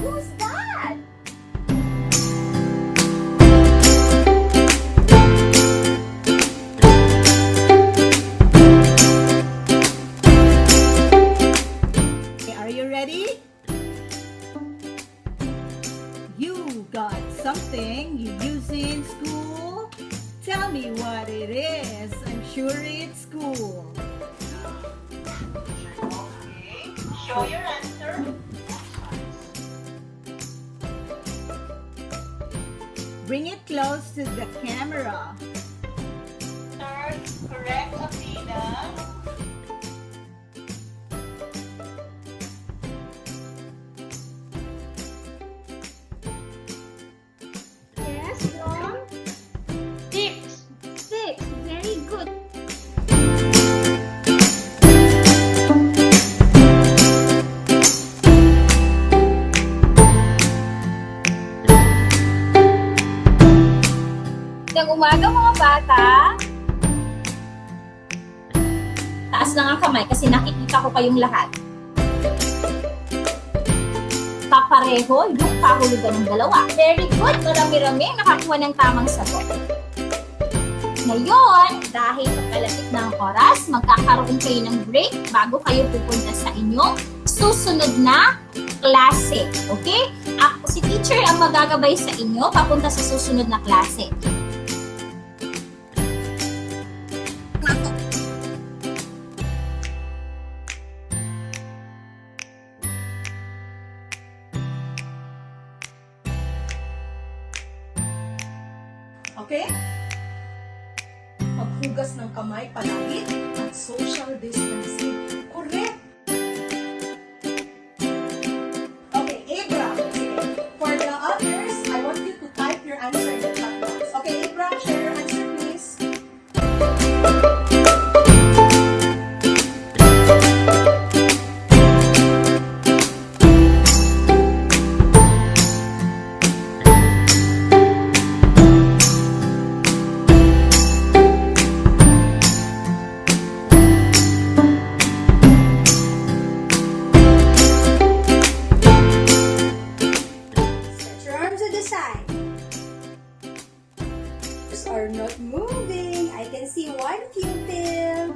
Who's that? Are you ready? You got something you use in school? Tell me what it is. I'm sure it's cool. Okay, show your answer. Bring it close to the camera. Third, correct, Athena. Yes, long. Six. Six. Very good. Magandang umaga mga bata. Taas lang ang kamay kasi nakikita ko kayong lahat. Kapareho yung kahulugan ng dalawa. Very good. Marami-rami ang nakakuha ng tamang sagot. Ngayon, dahil papalapit na ang oras, magkakaroon kayo ng break bago kayo pupunta sa inyong susunod na klase. Okay? Ako, si teacher ang magagabay sa inyo papunta sa susunod na klase. Okay? Maghugas ng kamay palagi at social distancing. Correct! Okay, Abram. For the others, I want you to type your answer in the chat box. Okay, Abram, share your answer, please. Stretch your arms to the side. Arms are not moving. I can see one pupil.